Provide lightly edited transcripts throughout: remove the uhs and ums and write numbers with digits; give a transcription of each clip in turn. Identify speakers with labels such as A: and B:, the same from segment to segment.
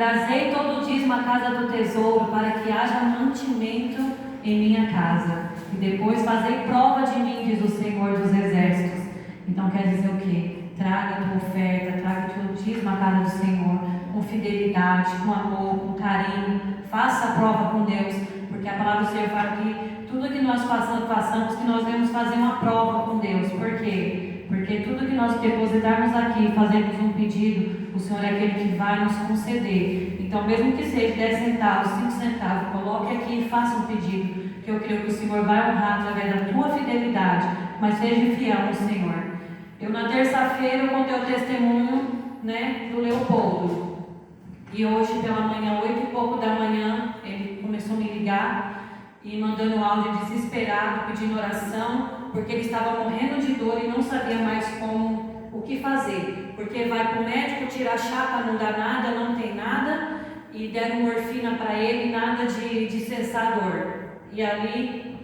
A: trazei todo o dízimo à casa do tesouro, para que haja mantimento em minha casa. E depois fazei prova de mim, diz o Senhor dos Exércitos. Então quer dizer o quê? Traga a tua oferta, traga o teu dízimo à casa do Senhor, com fidelidade, com amor, com carinho. Faça a prova com Deus, porque a palavra do Senhor fala que tudo que nós façamos, que nós devemos fazer uma prova com Deus. Por quê? Porque tudo que nós depositarmos aqui, fazemos um pedido, o Senhor é aquele que vai nos conceder. Então, mesmo que seja 10 centavos, 5 centavos, coloque aqui e faça um pedido, que eu creio que o Senhor vai honrar através da tua fidelidade, mas seja fiel no Senhor. Eu, na terça-feira, contei o testemunho, do Leopoldo. E hoje, pela manhã, 8 e pouco da manhã, ele começou a me ligar e mandando um áudio desesperado, pedindo oração, porque ele estava morrendo de dor e não sabia mais o que fazer. Porque vai para o médico, tira a chapa, não dá nada, não tem nada, e deram morfina para ele, nada de cessar a dor. E ali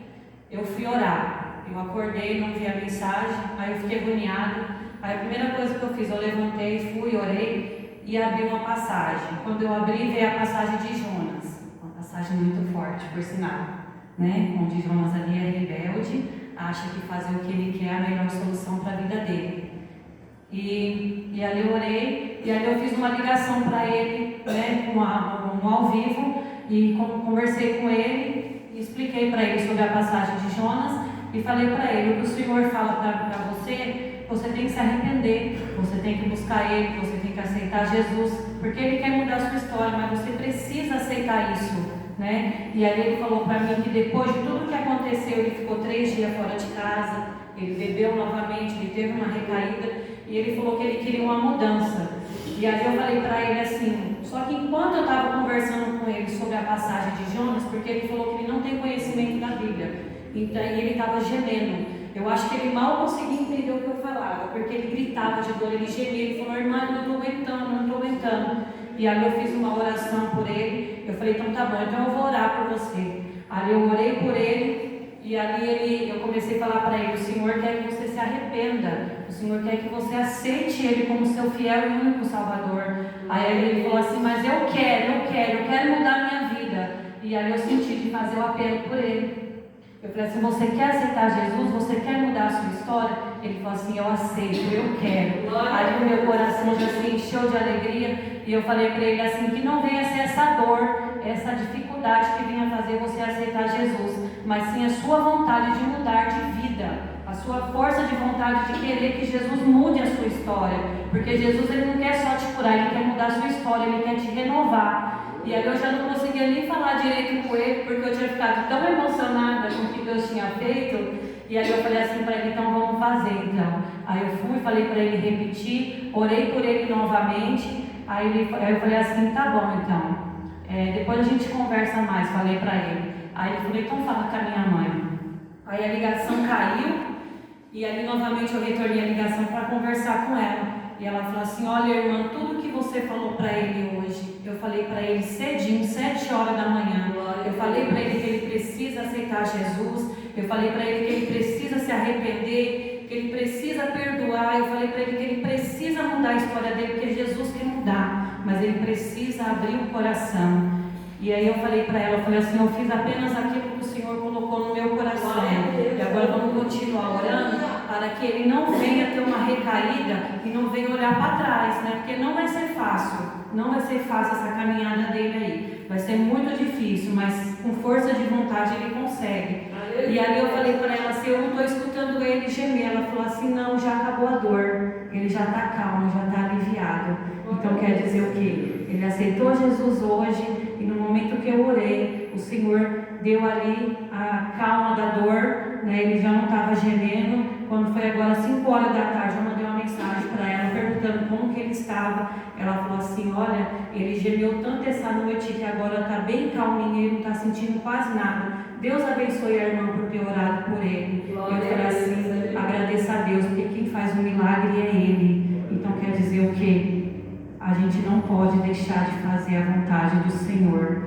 A: eu fui orar. Eu acordei, não vi a mensagem, aí eu fiquei agoniada. Aí a primeira coisa que eu fiz, eu levantei, fui, orei e abri uma passagem. Quando eu abri, veio a passagem de Jonas. Uma passagem muito forte, por sinal, onde Jonas ali é rebelde, acha que fazer o que ele quer é a melhor solução para a vida dele. E ali eu orei, e ali eu fiz uma ligação para ele, um ao vivo, e conversei com ele, e expliquei para ele sobre a passagem de Jonas, e falei para ele: o que o Senhor fala para você, você tem que se arrepender, você tem que buscar Ele, você tem que aceitar Jesus, porque Ele quer mudar a sua história, mas você precisa aceitar isso, E aí ele falou para mim que depois de tudo que aconteceu, ele ficou 3 dias fora de casa, ele bebeu novamente, ele teve uma recaída, e ele falou que ele queria uma mudança. E aí eu falei para ele assim, só que enquanto eu estava conversando com ele sobre a passagem de Jonas, porque ele falou que ele não tem conhecimento da Bíblia, então ele estava gemendo. Eu acho que ele mal conseguia entender o que eu falava, porque ele gritava de dor, ele gemia, ele falou: irmã, eu não estou aguentando, não estou aguentando. E aí eu fiz uma oração por ele, eu falei: então tá bom, então eu vou orar por você. Aí eu orei por ele, e ali eu comecei a falar para ele: o Senhor quer que você se arrependa, o Senhor quer que você aceite Ele como seu fiel e único Salvador. Aí ele falou assim: mas eu quero mudar a minha vida. E aí eu senti de fazer o apelo por ele. Eu falei assim: você quer aceitar Jesus? Você quer mudar a sua história? Ele falou assim: eu aceito, eu quero. Aí o meu coração já se encheu de alegria. E eu falei para ele assim: que não venha ser essa dor, essa dificuldade que venha fazer você aceitar Jesus, mas sim a sua vontade de mudar de vida, a sua força de vontade de querer que Jesus mude a sua história. Porque Jesus, Ele não quer só te curar, Ele quer mudar a sua história, Ele quer te renovar. E aí eu já não conseguia nem falar direito com ele, porque eu tinha ficado tão emocionada com o que Deus tinha feito. E aí eu falei assim para ele: então vamos fazer então. Aí eu fui, falei para ele repetir, orei por ele novamente. Aí eu falei assim: tá bom então, depois a gente conversa mais, falei para ele. Aí ele falou: então fala com a minha mãe. Aí a ligação caiu, e ali novamente eu retornei a ligação para conversar com ela. E ela falou assim: olha, irmã, tudo que você falou para ele hoje, eu falei para ele cedinho, 7 horas da manhã. Eu falei para ele que ele precisa aceitar Jesus. Eu falei para ele que ele precisa se arrepender, que ele precisa perdoar. Eu falei para ele que ele precisa mudar a história dele, porque Jesus quer mudar, mas ele precisa abrir o coração. E aí eu falei para ela, eu falei assim: eu fiz apenas aquilo que o Senhor colocou no meu coração. E agora vamos continuar orando para que ele não venha ter uma recaída e não venha olhar para trás, Porque não vai ser fácil, não vai ser fácil essa caminhada dele aí. Vai ser muito difícil, mas com força de vontade ele consegue. E aí eu falei para ela assim: eu não estou escutando ele gemer. Ela falou assim: não, já acabou a dor, ele já está calmo, já está aliviado. Então quer dizer o quê? Ele aceitou Jesus hoje, e no momento que eu orei, o Senhor deu ali a calma da dor, Ele já não estava gemendo. Quando foi agora 5 horas da tarde, eu mandei uma mensagem para ela perguntando como que ele estava. Ela falou assim: olha, ele gemeu tanto essa noite que agora está bem calminho, ele não está sentindo quase nada. Deus abençoe a irmã por ter orado por ele. Eu falei assim: agradeça a Deus, porque quem faz o milagre é Ele. Então quer dizer o quê? A gente não pode deixar de fazer a vontade do Senhor.